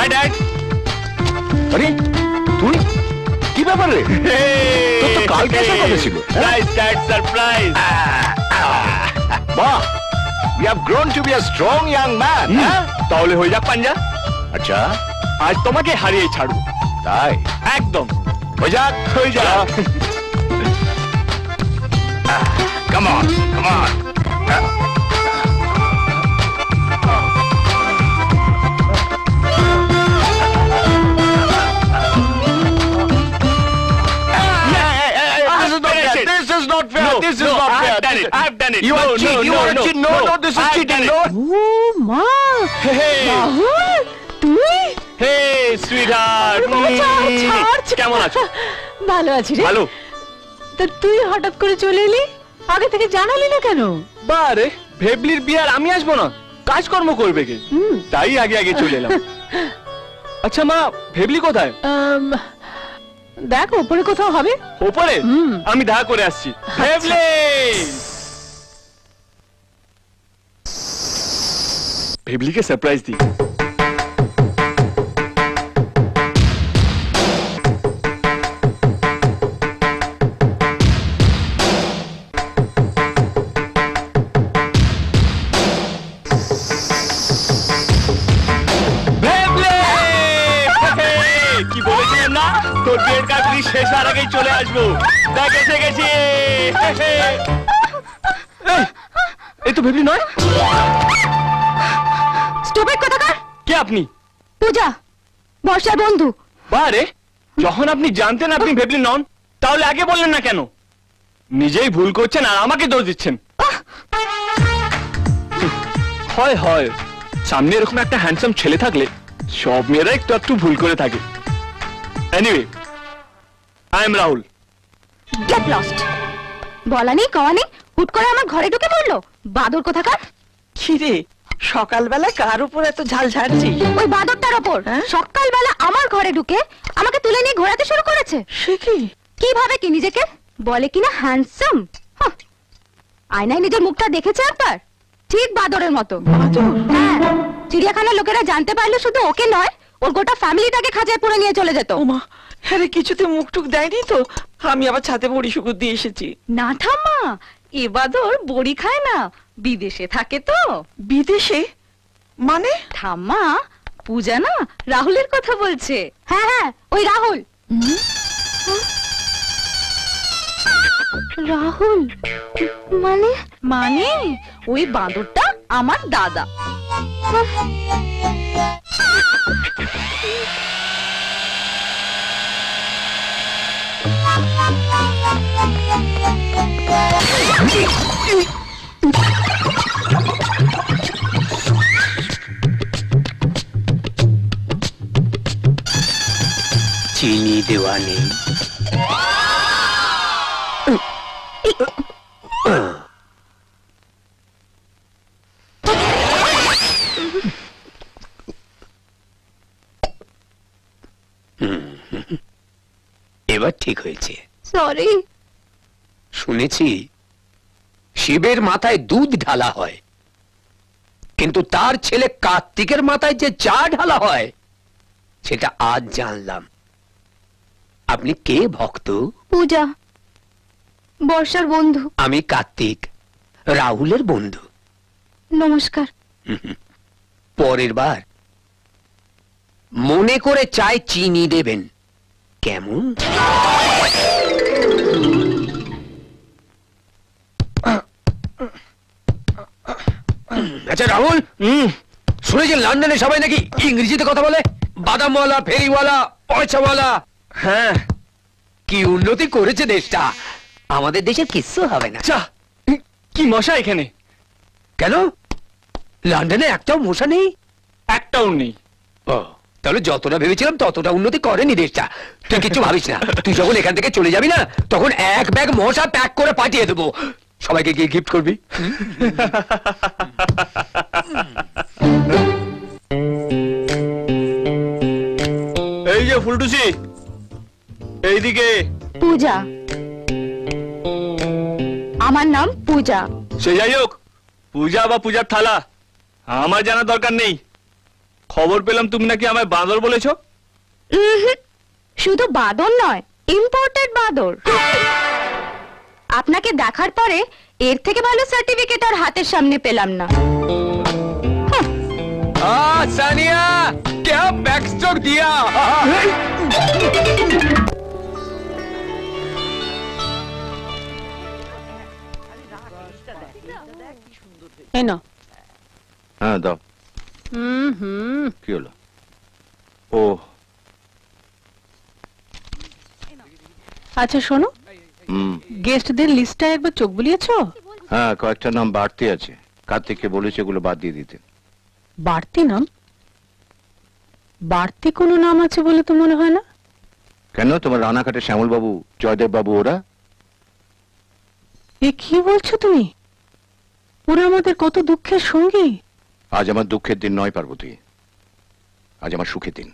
High dad. আরে তুই কি ব্যাপার রে? তোর তো কালকে আসার কথা ছিল। Surprise dad, surprise. বাহ, you have grown to be a strong young man. তাহলে হয়ে যাক পাঞ্জা। আচ্ছা, আজ তোমাকে হারিয়ে ছাড়বো। তাই একদম হয়ে যাক। হয়ে যাক। Come on, come on. This is not fair. This is not fair. I've done it. You are cheating. You are cheating. No, no, this is cheating. No. ও মা, রাহুল তুই? হে সুইটহার্ট, কেমন আছো? ভালো আছি রে। ভালো। তা তুই হঠাৎ করে চলে এলি, আগে থেকে জানালি না কেন? বারে, ভেবলির বিয়ার আমি আসবো না, কাজকর্ম করবে কে, তাই আগে আগে চলে এলাম। আচ্ছা মা, ভেবলি কোথায়? দেখ ওপরে কোথাও হবে। ওপরে? আমি দেখা করে আসছি। ভেবলি, ভেবলিকে সারপ্রাইজ দিই। তোর বিয়ের কাজটি শেষ হওয়ার আগেই চলে আসবো। দেখ এসে গেছি। এই তো ভেবলি নয়? স্টুপিড কোথাকার। কে আপনি? পূজা, বর্ষার বন্ধু। বারে, যখন আপনি জানতেন আপনি ভেবলি নন, তাহলে আগে বললেন না কেন? নিজেই ভুল করছেন আর আমাকে দোষ দিচ্ছেন। হয় হয়, সামনে এরকম একটা হ্যান্ডসাম ছেলে থাকলে সব মেয়েরা একটু একটু ভুল করে থাকে। Anyway, I am Rahul. Get lost. বলা নেই কওয়া নেই, হুট করে আমার ঘরে ঢুকে পড়লো বাদর কোথাকার। খিরে, সকালবেলা কার উপর এত ঝাল ঝাড়ছিস? ওই বাদরটার ওপর। সকালবেলা আমার ঘরে ঢুকে আমাকে তুলে নিয়ে ঘোরাতে শুরু করেছে। সে কি? কিভাবে কি নিজেকে বলে কিনা হ্যান্ডসাম। আয়নায় নিজের মুখটা দেখেছে একবার, ঠিক বাদরের মতো। হ্যাঁ, চিড়িয়াখানার লোকেরা জানতে পারলে শুধু ওকে নয়, ওর গোটা ফ্যামিলিটাকে খাঁচায় পুরে নিয়ে চলে যেত। ওমা, আরে কিছুতে মুখ টুক দেয়নি তো? আমি আবার ছাদে বড়ি শুকুর দিয়ে এসেছি। না ঠাম্মা, এ বাদর বড়ি খায় না, বিদেশে থাকে তো। বিদেশে মানে? ঠাম্মা, পূজা না রাহুলের কথা বলছে। হ্যাঁ হ্যাঁ, ওই রাহুল। রাহুল মানে? মানে ওই বাঁদরটা আমার দাদা। চিনি দেওয়া নেই। এবার ঠিক হয়েছে। সরি। শুনেছি শিবের মাথায় দুধ ঢালা হয়, কিন্তু তার ছেলে কার্তিকের মাথায় যে চা ঢালা হয় সেটা আজ জানলাম। আপনি কে ভক্ত? পূজা, বর্ষার বন্ধু। আমি কার্তিক, রাহুলের বন্ধু। নমস্কার। পরের বার মনে করে চায় চিনি দেবেন, কেমন? আচ্ছা রাহুল, শুনেছেন লন্ডনে সবাই নাকি ইংরেজিতে কথা বলে? বাদামওয়ালা, ফেরিওয়ালা, পয়সাওয়ালা। হ্যাঁ, কি উন্নতি করেছে দেশটা। আমাদের দেশের কিচ্ছু হবে না। আচ্ছা, কি মশা এখানে? কেন, লন্ডনে একটাও মশা নেই? একটাও নেই। ও, তাহলে যতটা ভেবেছিলাম ততটা উন্নতি করেনি দেশটা। তুই কিছু ভাবিস না, তুই যখন এখান থেকে চলে যাবি না, তখন এক ব্যাগ মশা প্যাক করে পাঠিয়ে দেবো। সবাইকে গিয়ে গিফট করবি। এই যে ফুলটুসি, এইদিকে। পূজা, আমার নাম পূজা। সে যাই হোক, পূজা বা পূজার থালা আমার জানার দরকার নেই। খবর পেলাম তুমি নাকি আমায় বাঁদর বলেছো। উহুম, শুধু বাদর নয়, ইম্পোর্টেড বাদর। আপনাকে দেখার পরে এর থেকে ভালো সার্টিফিকেট আর হাতের সামনে পেলাম না। সানিয়া क्या बैकस्ट्रोक दिया। এই নাও। হ্যাঁ দাও। হুম কি হলো? ও আচ্ছা শোনো, হুম, গেস্টদের লিস্টটা একবার চোখ বুলিয়েছো? হ্যাঁ কয়েকটা নাম বাড়তি আছে, কার্তিককে বলেছে এগুলো বাদ দিয়ে দিতে। বাড়তি নাম? বাড়তি কোনো নাম আছে বলে তো মনে হয় না। কেন, তোমার রানাঘাটে শ্যামল বাবু, জয়দেব বাবু ওরা? এ কি বলছো তুমি? ওরা আমাদের কত দুঃখের সঙ্গী। আজ আমার দুঃখের দিন নয় পার্বতী, আজ আমার সুখের দিন।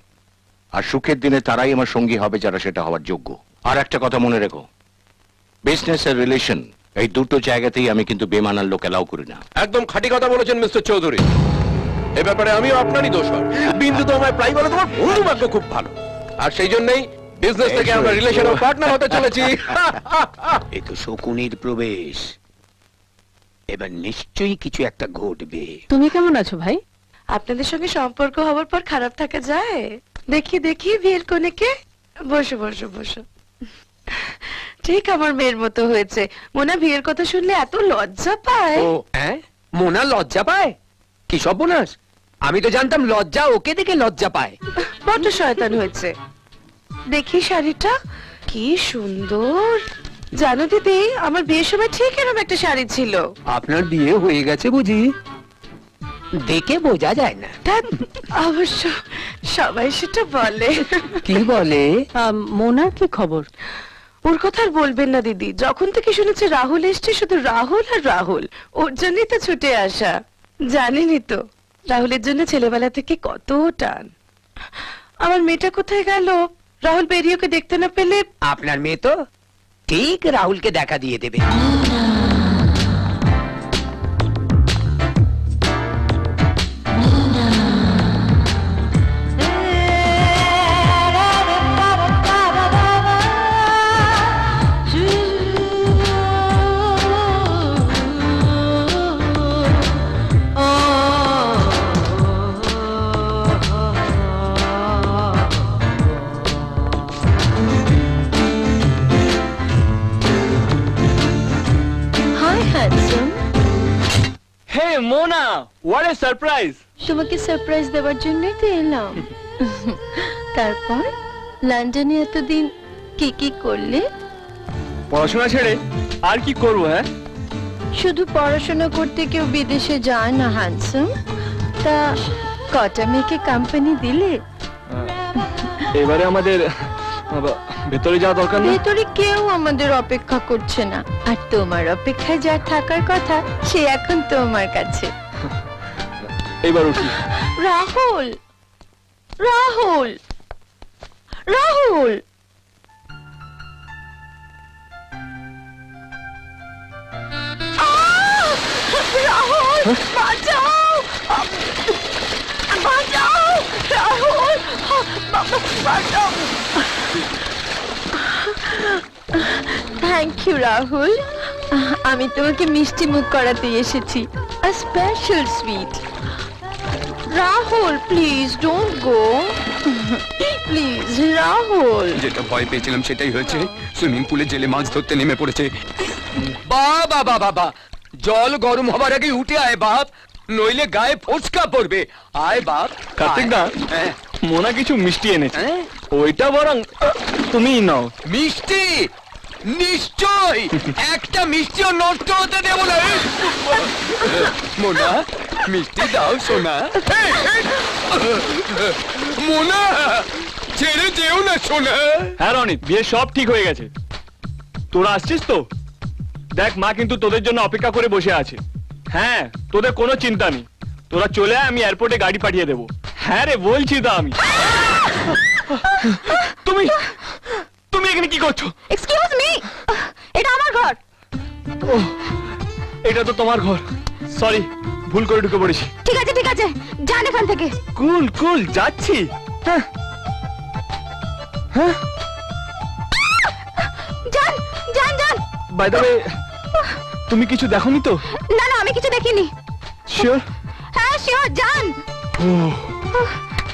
আর সুখের দিনে তারাই আমার সঙ্গী হবে যারা সেটা হওয়ার যোগ্য। আর একটা কথা মনে রেখো, বিজনেস আর রিলেশন এই দুটো জায়গাতেই আমি কিন্তু বেমানার লোক এলাও করি না। একদম খাঁটি কথা বলেছেন মিস্টার চৌধুরী। এ ব্যাপারে আমিও আপনারই দোষ হয়। বিন্দু তো আমায় প্রায় বলে তোমার বন্ধু ভাগ্য খুব ভালো, আর সেই জন্যই বিজনেস থেকে আমরা রিলেশন ও পার্টনার হতে চলেছি। এ তো শকুনির প্রবেশ, এবার নিশ্চয়ই কিছু একটা ঘটবে। তুমি কেমন আছো ভাই? আপনাদের সঙ্গে সম্পর্ক হওয়ার পর খারাপ থাকা যায়? দেখি দেখি বিয়ের কনেকে। বসো বসো বসো। ঠিক আমার মেয়ের মতো হয়েছে। মোনা বিয়ের কথা শুনলে এত লজ্জা পায়। ও হ্যাঁ, মোনা লজ্জা পায়? কি সর্বনাশ, আমি তো জানতাম লজ্জা ওকে দেখে লজ্জা পায়। বড্ড শয়তান হয়েছে। দেখি শাড়িটা কি সুন্দর। জানো দিদি, আমার বিয়ের সময় ঠিক এরকম একটা শাড়ি ছিল। আপনার বিয়ে হয়ে গেছে বুঝি? দেখে বোঝা যায় না। ধ্যাৎ, অবশ্য সবাই সেটা বলে। কি বলে? মোনার কি খবর? ওর কথা আর বলবেন না দিদি। যখন থেকে শুনেছে রাহুল এসছে, শুধু রাহুল আর রাহুল। ওর জন্যই তো ছুটে আসা। জানেনই তো রাহুলের জন্য ছেলেবেলা থেকে কত টান। আমার মেয়েটা কোথায় গেল? রাহুল বেরিয়ে ওকে দেখতে না পেলে। আপনার মেয়ে তো ঠিক রাহুলকে দেখা দিয়ে দেবে। হে মোনা, হোয়াট এ সারপ্রাইজ। তোমাকে সারপ্রাইজ দেওয়ার জন্যই তো এলাম। তারপর লন্ডনে এতদিন কি কি করলে? পড়াশোনা ছেড়ে আর কি করবো? হ্যাঁ, শুধু পড়াশোনা করতে কেউ বিদেশে যায় না হ্যান্ডসাম। তা কটা মেয়েকে কোম্পানি দিলে? এবারে আমাদের ভেতরে যাওয়া দরকার না। ভেতরে কেউ আমাদের অপেক্ষা করছে না, আর তোমার অপেক্ষায় যা থাকার কথা সে এখন তোমার কাছে। এবার উঠি। রাহুল, রাহুল, রাহুল! রাহুল, বাঁচাও! বাঁচাও! রাহুল, বাঁচাও! Thank you Rahul. আমি তোমাকে মিষ্টি মুখ করাতে এসেছি, a special sweet. Rahul, please don't go. Please Rahul. যেটা ভয় পেয়েছিলাম সেটাই হয়েছে। সুইমিং পুলে জেলে মাছ ধরতে নেমে পড়েছে। বাবা বাবা বাবা, জল গরম হবার আগে উঠে আয় বাপ, নইলে গায়ে ফোসকা পড়বে। আয় বাপ। কার্তিক দা, হ্যাঁ। মোনা কিছু মিষ্টি এনেছে, হ্যাঁ? ওইটা বরং তুমিই নাও। মিষ্টি? নিশ্চয়, একটা মিষ্টিও নষ্ট হতে দেব না। মোনা, মিষ্টি দাও সোনা। মোনা, ছেড়ে যেও না সোনা। হ্যাঁ রনিত, বিয়ে সব ঠিক হয়ে গেছে। তোরা আসছিস তো? দেখ, মা কিন্তু তোদের জন্য অপেক্ষা করে বসে আছে। হ্যাঁ, তোদের কোনো চিন্তা নেই, তোরা চলে আয়, আমি এয়ারপোর্টে গাড়ি পাঠিয়ে দেবো। হ্যাঁ রে, বলছি তো আমি। তুমি তুমি এখানে কি করছো? এক্সকিউজ মি, এটা আমার ঘর। এটা তো তোমার ঘর। সরি, ভুল করে ঢুকে পড়েছি। ঠিক আছে ঠিক আছে, যান এখান থেকে। কুল কুল যাচ্ছি। হ্যাঁ হ্যাঁ, যান যান যান। বাই দ্য ওয়ে, তুমি কিছু দেখোনি তো? না না, আমি কিছু দেখিনি। শিওর? হ্যাঁ শিওর, যান।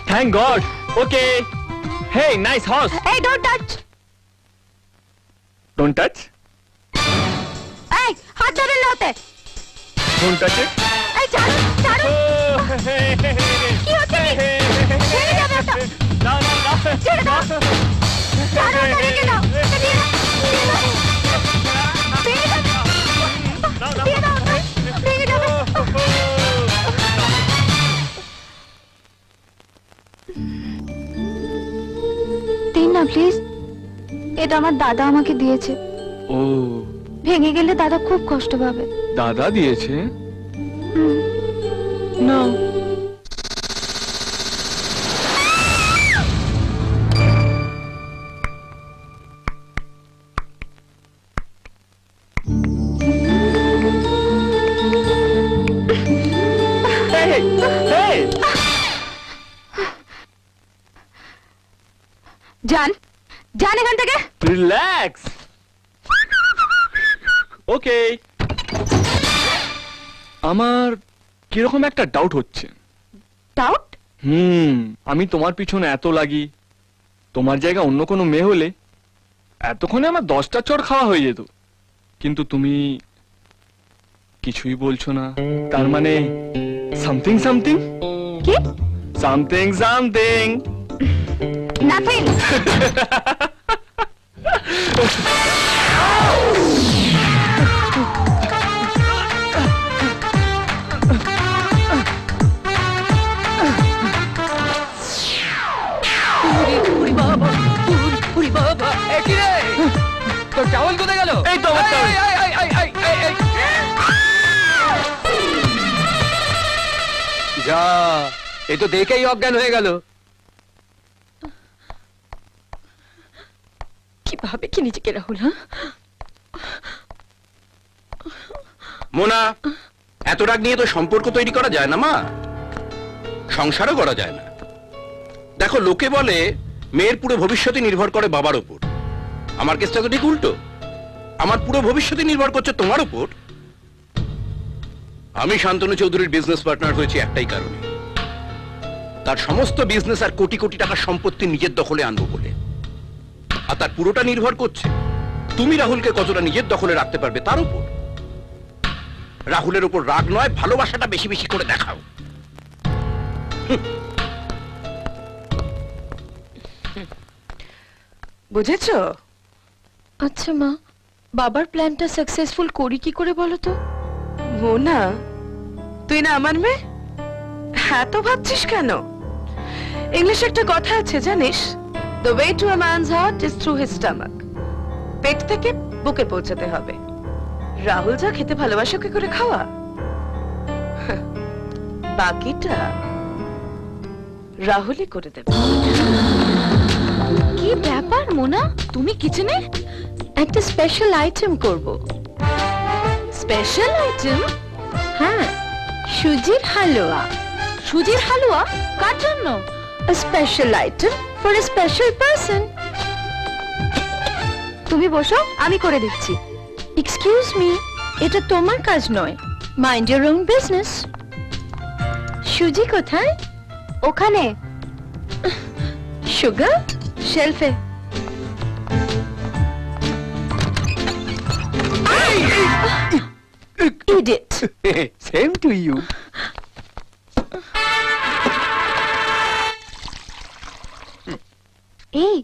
Thank God. Okay. Hey, nice horse. এই ডোন্ট টাচ। Don't touch. এই হাত ধরেন না ওতে। Don't touch it. এই ছাড়ুন ছাড়ুন। কি হচ্ছে কি? ছেড়ে যাবে ওটা। না না না, ছেড়ে দাও। ছাড়ো ওটা, রেখে দাও। ওটা দিয়ে দাও। দিয়ে দাও। ভেঙে যাবে। দিয়ে দাও ওটা। ভেঙে যাবে। দিন না প্লিজ, এটা আমার দাদা আমাকে দিয়েছে। ও, ভেঙে গেলে দাদা খুব কষ্ট পাবে। দাদা দিয়েছে? না। যান যান এখান থেকে। রিল্যাক্স। ওকে। আমার কিরকম একটা ডাউট হচ্ছে। ডাউট? আমি তোমার পিছনে এত লাগি, তোমার জায়গা অন্য কোনো মেয়ে হলে এতক্ষণে আমার 10টা চড় খাওয়া হয়ে যেত, কিন্তু তুমি কিছুই বলছো না। তার মানে সামথিং সামথিং? কি? Something something. নাথিং। তোর চাওয়াল কোথায় গেল? এই তো আমার চাওয়াল। যা, এ তো দেখেই অজ্ঞান হয়ে গেল। কিভাবে কি নিজেকে রাহুল? হ্যাঁ, মোনা, এত রাগ নিয়ে তো সম্পর্ক তৈরি করা যায় না মা, সংসারও করা যায় না। দেখো, লোকে বলে মেয়ের পুরো ভবিষ্যৎই নির্ভর করে বাবার উপর। আমার কেসটা তো ঠিক উল্টো। আমার পুরো ভবিষ্যৎই নির্ভর করছে তোমার উপর। আমি শান্তনু চৌধুরীর বিজনেস পার্টনার হয়েছি একটাই কারণে, তার সমস্ত বিজনেস আর কোটি কোটি টাকার সম্পত্তি নিজের দখলে আনবো বলে। আর তার পুরোটা নির্ভর করছে তুমি রাহুলকে কতটা নিজের দখলে রাখতে পারবে তার উপর। রাহুলের উপর রাগ নয়, ভালোবাসাটা বেশি বেশি করে দেখাও। বুঝেছো? আচ্ছা মা, বাবার প্ল্যানটা সাকসেসফুল করি কি করে বলো তো? মোনা, তুই না আমার মেয়ে, হ্যাঁ তো ভাবছিস কেন? ইংলিশে একটা কথা আছে জানিস, the way to a man's heart is through his stomach. পেট থেকে বুকে পৌঁছাতে হবে। রাহুল যা খেতে ভালোবাসে ওকে করে খাওয়া, বাকিটা রাহুলই করে দেবে। কি ব্যাপার মোনা, তুমি কিচেনে? একটা স্পেশাল আইটেম করব। Special item? হ্যাঁ, সুজির হালুয়া। সুজির হালুয়া? কার জন্য? A special item for a special person. তুমি বসো, আমি করে দিচ্ছি। Excuse me, এটা তোমার কাজ নয়। Mind your own business. সুজি কোথায়? ওখানে। সুগার? শেলফে। Idiot. Same to you. এই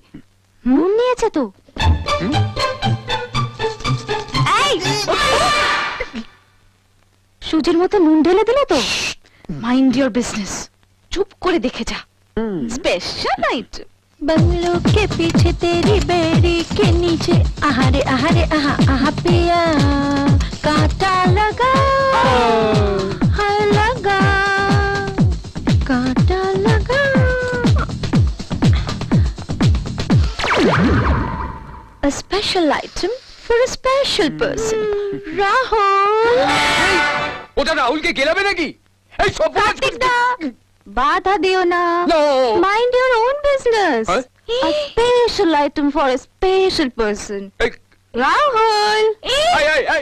নুন নিয়েছে তো। এই সুজির মতো নুন ঢেলে দিলে তো। মাইন্ড ইওর বিজনেস, চুপ করে দেখে যা। Special item. बंगलों के पीछे तेरी बेड़ी के नीचे आहारे आहारे आहा आहा पिया कांटा लगा हाय लगा कांटा लगा। A special item for a special person. Rahul. ওটা রাহুলকে গেলাবে নাকি? এই সব কার্তিক দা বাধা দিও না No. Mind your own business Huh? a special item for a special person এই রাহুল এই, এই, এই,